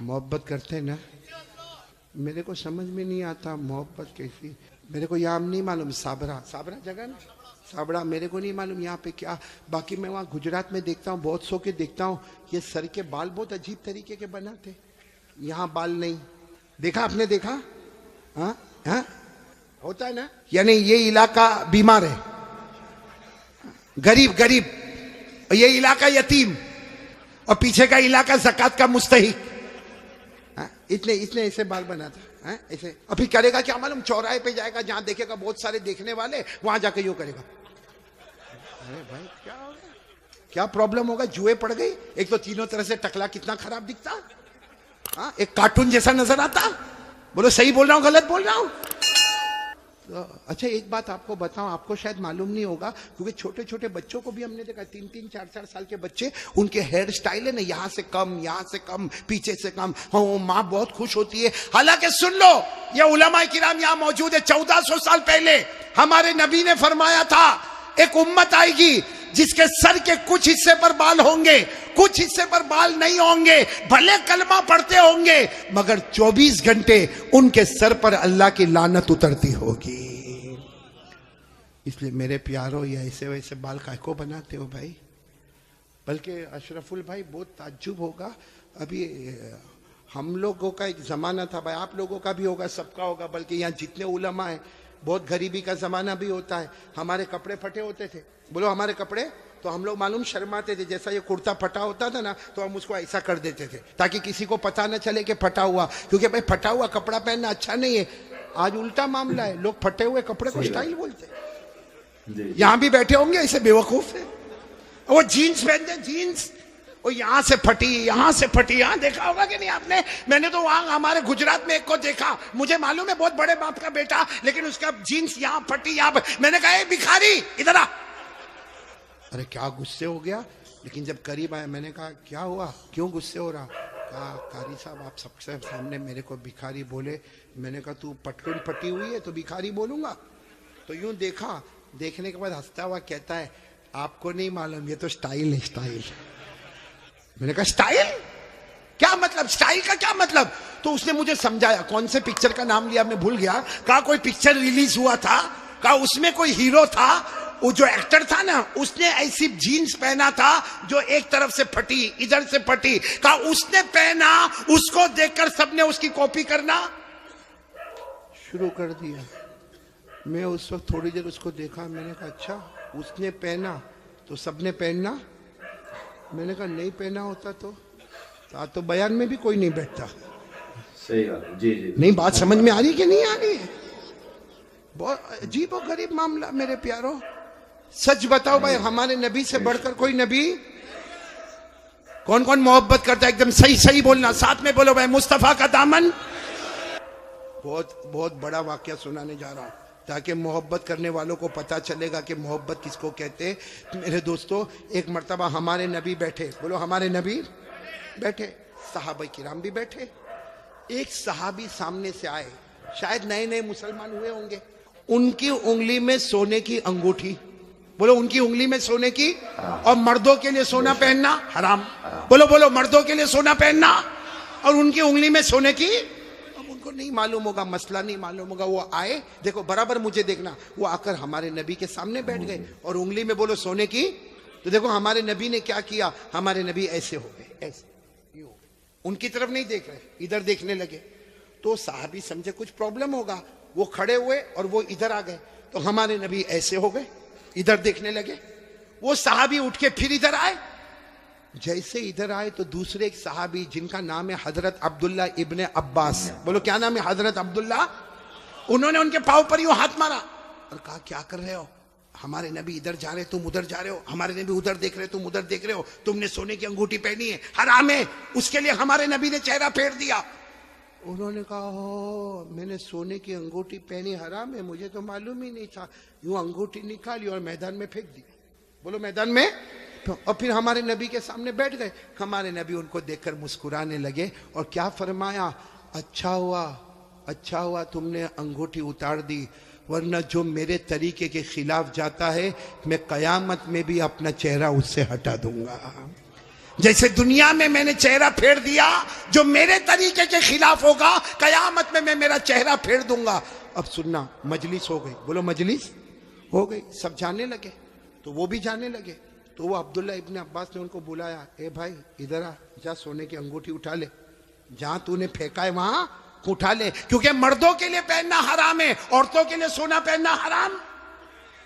मोहब्बत करते हैं ना, मेरे को समझ में नहीं आता मोहब्बत कैसी। मेरे को यहाँ नहीं मालूम, साबरा जगह ना, साबड़ा मेरे को नहीं मालूम यहाँ पे क्या। बाकी मैं वहाँ गुजरात में देखता हूँ, बहुत सो के देखता हूँ, ये सर के बाल बहुत अजीब तरीके के बनाते, यहाँ बाल नहीं। देखा आपने, देखा? हाँ हाँ, होता है ना। यानी ये इलाका बीमार है, गरीब गरीब, ये इलाका यतीम, और पीछे का इलाका ज़कात का मुस्तहिक। इतने इतने ऐसे बाल बनाता है ऐसे। अभी करेगा क्या मालूम, चौराहे पे जाएगा, जहां देखेगा बहुत सारे देखने वाले, वहां जाके यूं करेगा। अरे भाई क्या हो गया, क्या प्रॉब्लम होगा? जुए पड़ गई। एक तो तीनों तरह से टकला कितना खराब दिखता, हाँ, एक कार्टून जैसा नजर आता। बोलो सही बोल रहा हूं गलत बोल रहा हूं? तो अच्छा एक बात आपको बताऊं, आपको शायद मालूम नहीं होगा, क्योंकि छोटे छोटे बच्चों को भी हमने देखा, 3-3, 4-4 साल के बच्चे, उनके हेयर स्टाइल है ना, यहां से कम, यहां से कम, पीछे से कम। हाँ, माँ बहुत खुश होती है। हालांकि सुन लो, ये उलमा किराम यहां मौजूद है। 1400 साल पहले हमारे नबी ने फरमाया था, एक उम्मत आएगी जिसके सर के कुछ हिस्से पर बाल होंगे, कुछ हिस्से पर बाल नहीं होंगे, भले कलमा पढ़ते होंगे, मगर 24 घंटे उनके सर पर अल्लाह की लानत उतरती होगी। इसलिए मेरे प्यारों, ये ऐसे वैसे बाल काहे को बनाते हो भाई? बल्कि अशरफुल भाई बहुत ताज्जुब होगा, अभी हम लोगों का एक जमाना था भाई, आप लोगों का भी होगा, सबका होगा, बल्कि यहाँ जितने उलमा है, बहुत गरीबी का जमाना भी होता है। हमारे कपड़े फटे होते थे, बोलो हमारे कपड़े, तो हम लोग मालूम शर्माते थे। जैसा ये कुर्ता फटा होता था ना, तो हम उसको ऐसा कर देते थे ताकि किसी को पता न चले कि फटा हुआ, क्योंकि भाई फटा हुआ कपड़ा पहनना अच्छा नहीं है। आज उल्टा मामला है, लोग फटे हुए कपड़े को स्टाइल बोलते हैं। यहां भी बैठे होंगे ऐसे बेवकूफ है, वो जीन्स पहनते, जीन्स वो यहां से फटी, यहां से फटी। यहां देखा होगा कि नहीं आपने? मैंने तो वहां हमारे गुजरात में एक को देखा, मुझे मालूम है बहुत बड़े बाप का बेटा, लेकिन उसका जीन्स यहां फटी, यहां। मैंने कहा भिखारी इधर आ। अरे क्या गुस्से हो गया, लेकिन जब करीब आया मैंने कहा क्या हुआ, क्यों गुस्से हो रहा? कहा कारी साहब आप सबसे सामने मेरे को भिखारी बोले। मैंने कहा तू पटलून फटी हुई है तो भिखारी बोलूंगा? तो यूं देखा, देखने के बाद हंसता हुआ कहता है आपको नहीं मालूम, ये तो स्टाइल है, स्टाइल। मैंने कहा स्टाइल क्या मतलब, स्टाइल का क्या मतलब? तो उसने मुझे समझाया, कौन से पिक्चर का नाम लिया मैं भूल गया। कहा कोई पिक्चर रिलीज हुआ था, कहा उसमें कोई हीरो था, वो जो एक्टर था ना, उसने ऐसी जीन्स पहना था जो एक तरफ से फटी, इधर से फटी। कहा उसने पहना, उसको देखकर सबने उसकी कॉपी करना शुरू कर दिया। मैं उस वक्त थोड़ी देर उसको देखा, मैंने कहा अच्छा उसने पहना तो सबने पहनना? मैंने कहा नहीं पहना होता तो बयान में भी कोई नहीं बैठता। सही बात है, जी जी। नहीं बात समझ में आ रही कि नहीं आ रही है? बहुत अजीब और गरीब मामला मेरे प्यारों। सच बताओ भाई, हमारे नबी से बढ़कर कोई नबी? कौन कौन मोहब्बत करता है? एकदम सही सही बोलना, साथ में बोलो भाई, मुस्तफा का दामन। बहुत बहुत बड़ा वाकया सुनाने जा रहा हूं, ताकि मोहब्बत करने वालों को पता चलेगा कि मोहब्बत किसको कहते हैं। मेरे दोस्तों, एक मर्तबा हमारे नबी बैठे, बोलो हमारे नबी बैठे, सहाबा किराम भी बैठे। एक सहाबी सामने से आए, शायद नए नए मुसलमान हुए होंगे। उनकी उंगली में सोने की अंगूठी, बोलो उनकी उंगली में सोने की, और मर्दों के लिए सोना पहनना हराम। बोलो बोलो, मर्दों के लिए सोना पहनना और उनकी उंगली में सोने की। उनको नहीं मालूम होगा, मसला नहीं मालूम होगा। वो आए, देखो बराबर मुझे देखना, वो आकर हमारे नबी के सामने बैठ गए और उंगली में बोलो सोने की। तो देखो हमारे नबी ने क्या किया, हमारे नबी ऐसे हो गए, ऐसे यूं हो गए, उनकी तरफ नहीं देख रहे, इधर देखने लगे। तो साहबी समझे कुछ प्रॉब्लम होगा, वो खड़े हुए और वो इधर आ गए। तो हमारे नबी ऐसे हो गए, इधर देखने लगे। वो साहबी उठ के फिर इधर आए। जैसे इधर आए तो दूसरे एक सहाबी जिनका नाम है हजरत अब्दुल्ला इब्ने अब्बास, बोलो क्या नाम है? हजरत अब्दुल्ला। उन्होंने उनके पांव पर यूं हाथ मारा और कहा क्या कर रहे हो? हमारे नबी इधर जा रहे, तुम उधर जा रहे हो। हमारे नबी उधर देख रहे, तुम उधर देख रहे हो। तुमने सोने की अंगूठी पहनी है, हराम है। उसके लिए हमारे नबी ने चेहरा फेर दिया। उन्होंने कहा हो, मैंने सोने की अंगूठी पहनी, हराम है, मुझे तो मालूम ही नहीं था। यूं अंगूठी निकाली और मैदान में फेंक दी। बोलो मैदान में। और फिर हमारे नबी के सामने बैठ गए। हमारे नबी उनको देखकर मुस्कुराने लगे और क्या फरमाया, अच्छा हुआ तुमने अंगूठी उतार दी, वरना जो मेरे तरीके के खिलाफ जाता है मैं कयामत में भी अपना चेहरा उससे हटा दूंगा। जैसे दुनिया में मैंने चेहरा फेर दिया, जो मेरे तरीके के खिलाफ होगा कयामत में मैं मेरा चेहरा फेर दूंगा। अब सुनना, मजलिस हो गई, बोलो मजलिस हो गई, सब जाने लगे, तो वो भी जाने लगे। तो वो अब्दुल्ला इब्न अब्बास ने उनको बुलाया, ए भाई इधर आ, जा सोने की अंगूठी उठा ले, जहां तूने फेंका है वहां उठा ले, क्योंकि मर्दों के लिए पहनना हराम है, औरतों के लिए सोना पहनना हराम।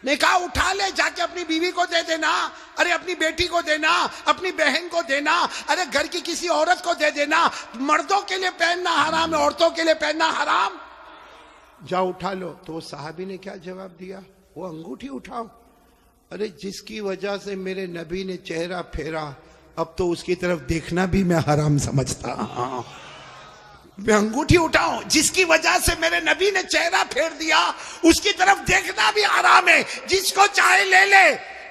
ने कहा उठा ले, जाके अपनी बीवी को दे देना, अरे अपनी बेटी को देना, अपनी बहन को देना, अरे घर की किसी औरत को दे देना। मर्दों के लिए पहनना हराम है, औरतों के लिए पहनना हराम। जाओ उठा लो। तो वो साहबी ने क्या जवाब दिया, वो अंगूठी उठाओ, अरे जिसकी वजह से मेरे नबी ने चेहरा फेरा, अब तो उसकी तरफ देखना भी मैं हराम समझता। मैं अंगूठी उठाऊं, जिसकी वजह से मेरे नबी ने चेहरा फेर दिया, उसकी तरफ देखना भी हराम है। जिसको चाहे ले ले,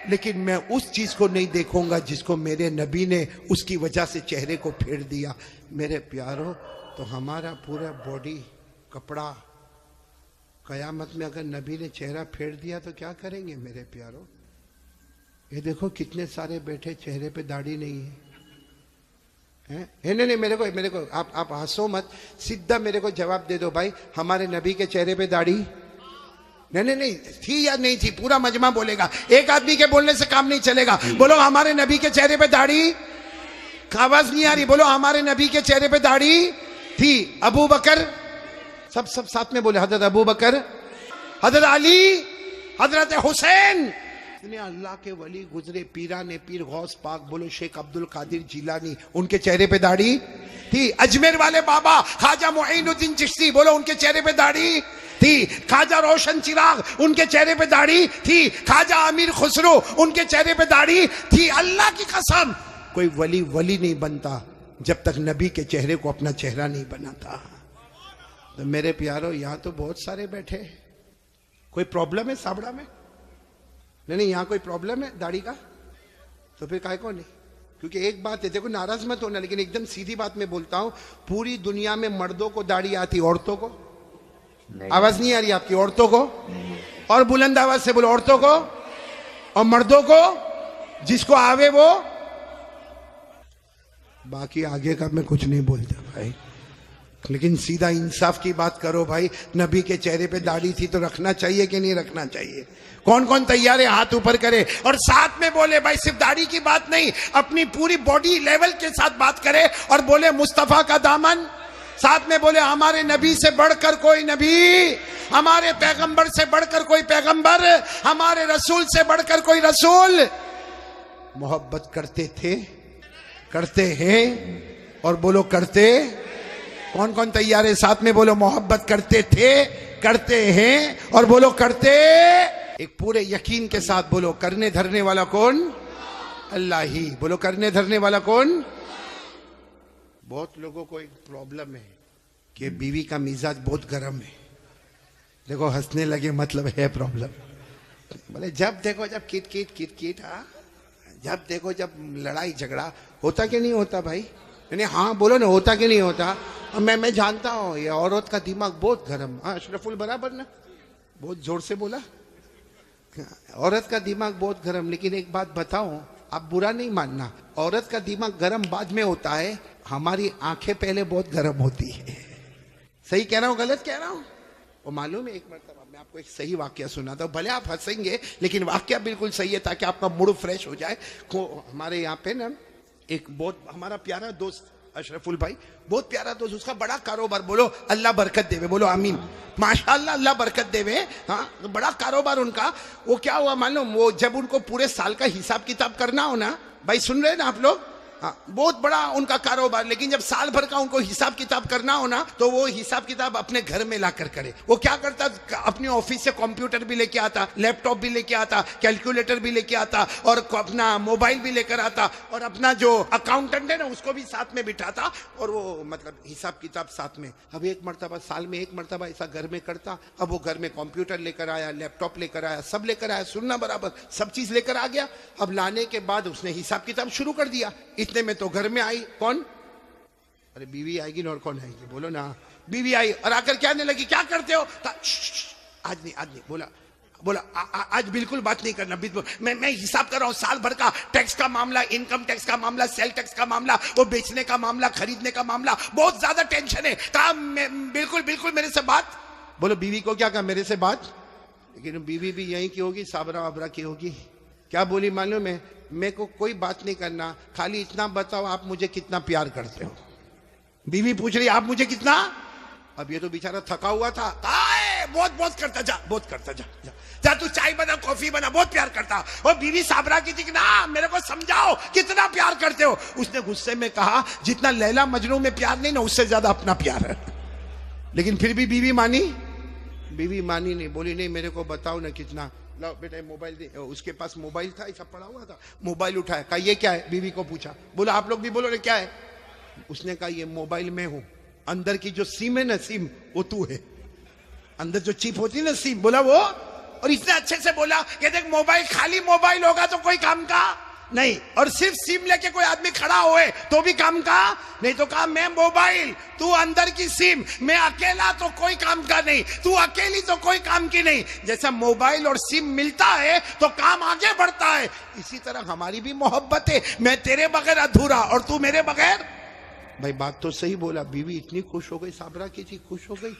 लेकिन मैं उस चीज को नहीं देखूंगा जिसको मेरे नबी ने उसकी वजह से चेहरे को फेर दिया। मेरे प्यारो, तो हमारा पूरा बॉडी कपड़ा, कयामत में अगर नबी ने चेहरा फेर दिया तो क्या करेंगे मेरे प्यारो? ये देखो कितने सारे बैठे, चेहरे पे दाढ़ी नहीं है। नहीं, मेरे को आप हंसो मत, सीधा मेरे को जवाब दे दो भाई, हमारे नबी के चेहरे पे दाढ़ी नहीं थी या नहीं थी? पूरा मजमा बोलेगा, एक आदमी के बोलने से काम नहीं चलेगा। बोलो हमारे नबी के चेहरे पे दाढ़ी, आवाज नहीं आ रही, बोलो हमारे नबी के चेहरे पे दाढ़ी थी। अबू बकर, सब साथ में बोले, हजरत अबू बकर, हजरत अली, हजरत हुसैन, अल्लाह के वली गुजरे, पीरा ने पीर गौस पाक, बोलो शेख अब्दुल कादिर जिलानी, उनके चेहरे पे दाढ़ी थी। अजमेर वाले बाबा ख्वाजा मुईनुद्दीन चिश्ती, बोलो उनके चेहरे पे दाढ़ी थी। ख्वाजा रोशन चिराग, उनके चेहरे पे दाढ़ी थी। ख्वाजा अमीर खुसरो, उनके चेहरे पे दाढ़ी थी। अल्लाह की कसम, कोई वली नहीं बनता जब तक नबी के चेहरे को अपना चेहरा नहीं बनाता। तो मेरे प्यारो, यहां तो बहुत सारे बैठे, कोई प्रॉब्लम है साबड़ा में? नहीं, यहां कोई प्रॉब्लम है दाढ़ी का? तो फिर काय को नहीं? क्योंकि एक बात है, देखो नाराज मत होना, लेकिन एकदम सीधी बात मैं बोलता हूं, पूरी दुनिया में मर्दों को दाढ़ी आती, औरतों को आवाज नहीं आ रही आपकी? औरतों को, और बुलंद आवाज से बोलो, औरतों को और मर्दों को, जिसको आवे वो। बाकी आगे का मैं कुछ नहीं बोलता भाई, लेकिन सीधा इंसाफ की बात करो भाई। नबी के चेहरे पे दाढ़ी थी तो रखना चाहिए कि नहीं रखना चाहिए? कौन कौन तैयार है हाथ ऊपर करे और साथ में बोले भाई, सिर्फ दाढ़ी की बात नहीं, अपनी पूरी बॉडी लेवल के साथ बात करे और बोले मुस्तफा का दामन, साथ में बोले हमारे नबी से बढ़कर कोई नबी, हमारे पैगंबर से बढ़कर कोई पैगंबर, हमारे रसूल से बढ़कर कोई रसूल। मोहब्बत करते थे, करते हैं, और बोलो करते। कौन कौन तैयार है? साथ में बोलो मोहब्बत करते थे, करते हैं, और बोलो करते। एक पूरे यकीन के साथ बोलो, करने धरने वाला कौन? अल्लाह ही। बोलो करने धरने वाला कौन? बहुत लोगों को एक प्रॉब्लम है कि बीवी का मिजाज बहुत गर्म है। देखो हंसने लगे, मतलब है प्रॉब्लम। बोले जब देखो जब किट किट, हाँ, जब देखो जब लड़ाई झगड़ा होता कि नहीं होता भाई? नहीं, हाँ बोलो ना, होता कि नहीं होता? मैं जानता हूँ ये औरत का दिमाग बहुत गर्म। हाँ अशरफुल बराबर ना, बहुत जोर से बोला, औरत का दिमाग बहुत गर्म। लेकिन एक बात बताऊं, आप बुरा नहीं मानना, औरत का दिमाग गर्म बाद में होता है, हमारी आंखें पहले बहुत गर्म होती है। सही कह रहा हूं गलत कह रहा हूं? वो मालूम है, एक मरतबा मैं आपको एक सही वाकया सुनाता हूं, भले आप हंसेंगे लेकिन वाकया बिल्कुल सही है, ताकि आपका मूड फ्रेश हो जाए। हमारे यहाँ पे ना एक बहुत हमारा प्यारा दोस्त अशरफुल भाई, बहुत प्यारा दोस्त, उसका बड़ा कारोबार, बोलो अल्लाह बरकत देवे, बोलो आमीन, माशाअल्लाह अल्लाह बरकत देवे। हाँ बड़ा कारोबार उनका। वो क्या हुआ मालूम, वो जब उनको पूरे साल का हिसाब किताब करना हो ना, भाई सुन रहे हैं ना आप लोग, हाँ बहुत बड़ा उनका कारोबार, लेकिन जब साल भर का उनको हिसाब किताब करना हो ना, तो वो हिसाब किताब अपने घर में लाकर करे। वो क्या करता, अपने ऑफिस से कंप्यूटर भी लेके आता, लैपटॉप भी लेके आता, कैलकुलेटर भी लेके आता, और अपना मोबाइल भी लेकर आता, और अपना जो अकाउंटेंट है ना उसको भी साथ में बिठाता, और वो मतलब हिसाब किताब साथ में। अब एक मरतबा साल में एक मरतबा ऐसा घर में करता। अब वो घर में कंप्यूटर लेकर आया, लैपटॉप लेकर आया, सब लेकर आया, सुनना बराबर, सब चीज लेकर आ गया। अब लाने के बाद उसने हिसाब किताब शुरू कर दिया। इतने में तो घर में आई कौन? अरे बीवी आएगी ना, और कौन आएगी? बोलो ना। बीवी आई और आकर कहने लगी क्या करते हो? आज नहीं बोला, बोला आज बिल्कुल बात नहीं करना, मैं हिसाब कर रहा हूं साल भर का टैक्स का मामला, इनकम टैक्स का मामला, सेल टैक्स का मामला, वो बेचने का मामला, खरीदने का मामला, बहुत ज्यादा टेंशन है। कहा बिल्कुल बिल्कुल मेरे से बात। बोलो बीवी को क्या कहा, मेरे से बात। लेकिन बीवी भी यहीं की होगी, साबरा वाबरा की होगी। क्या बोली मालूम है, मेरे को कोई बात नहीं करना, खाली इतना बताओ आप मुझे कितना प्यार करते हो। बीवी पूछ रही आप मुझे कितना। अब ये तो बेचारा थका हुआ था, बहुत बहुत करता जा, बहुत करता जा, जा, जा तू चाय बना, कॉफी बना, बहुत प्यार करता। और बीवी साबरा की थी कि ना मेरे को समझाओ कितना प्यार करते हो। उसने गुस्से में कहा जितना लैला मजनू में प्यार नहीं ना, उससे ज्यादा अपना प्यार है। लेकिन फिर भी बीवी मानी, बीवी मानी नहीं, बोली नहीं मेरे को बताओ ना कितना। लो बेटा मोबाइल दे। उसके पास मोबाइल था, ऐसा पड़ा हुआ था, मोबाइल उठाया, कहा ये क्या है, बीवी को पूछा। बोला आप लोग भी बोलो ना क्या है। उसने कहा ये मोबाइल में हूं, अंदर की जो सिम है ना, सिम वो तू है, अंदर जो चिप होती है ना सिम, बोला वो। और इतने अच्छे से बोला कि देख मोबाइल खाली मोबाइल होगा तो कोई काम का नहीं, और सिर्फ सिम लेके कोई आदमी खड़ा होए तो भी काम का नहीं। तो कहा मैं मोबाइल, तू अंदर की सिम, मैं अकेला तो कोई काम का नहीं, तू अकेली तो कोई काम की नहीं। जैसा मोबाइल और सिम मिलता है तो काम आगे बढ़ता है, इसी तरह हमारी भी मोहब्बत है। मैं तेरे बगैर अधूरा और तू मेरे बगैर। भाई बात तो सही बोला। बीवी इतनी खुश हो गई, साबरा की थी, खुश हो गई,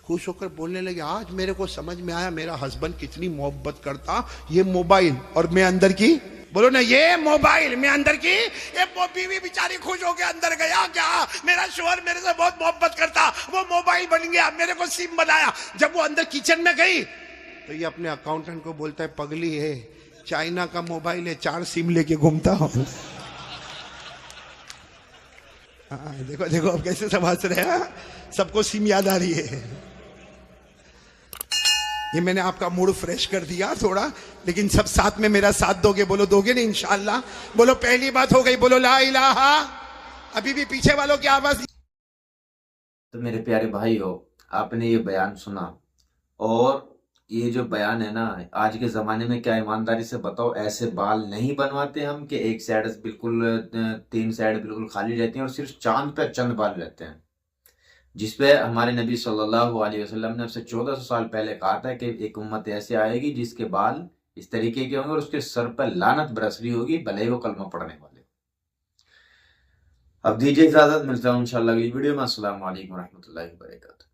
खुश होकर बोलने लगे आज मेरे को समझ में आया मेरा हस्बैंड कितनी मोहब्बत करता, ये मोबाइल और मैं अंदर की। बोलो ना ये मोबाइल मैं अंदर की। ये बीवी बेचारी खुश हो गया, अंदर गया क्या, मेरा शोहर मेरे से बहुत मोहब्बत करता, वो मोबाइल बन गया, मेरे को सिम बनाया। जब वो अंदर किचन में गई तो ये अपने अकाउंटेंट को बोलता है पगली है, चाइना का मोबाइल है, 4 सिम लेके घूमता हूं। देखो देखो अब कैसे समझ रहे हैं, सबको सिम याद आ रही है। ये मैंने आपका मूड फ्रेश कर दिया थोड़ा, लेकिन सब साथ में मेरा साथ दोगे। बोलो दोगे ना इंशाअल्लाह। बोलो पहली बात हो गई, बोलो ला इलाहा। अभी भी पीछे वालों की आवाज। तो मेरे प्यारे भाई हो, आपने ये बयान सुना, और ये जो बयान है ना, आज के ज़माने में क्या ईमानदारी से बताओ, ऐसे बाल नहीं बनवाते हम कि एक साइड बिल्कुल 3 साइड बिल्कुल खाली रहती हैं और सिर्फ चांद पे चंद बाल रहते हैं, जिसपे हमारे नबी सल्लल्लाहु अलैहि वसल्लम ने आपसे 1400 साल पहले कहा था कि एक उम्मत ऐसे आएगी जिसके बाल इस तरीके के होंगे और उसके सर पर लानत बरस रही होगी, भले ही वो कलमा पढ़ने वाले। अब दीजिए इजाजत, मिलता हूँ इंशाल्लाह अगली वीडियो में। अस्सलाम वालेकुम रहमतुल्लाहि व बरकातहू।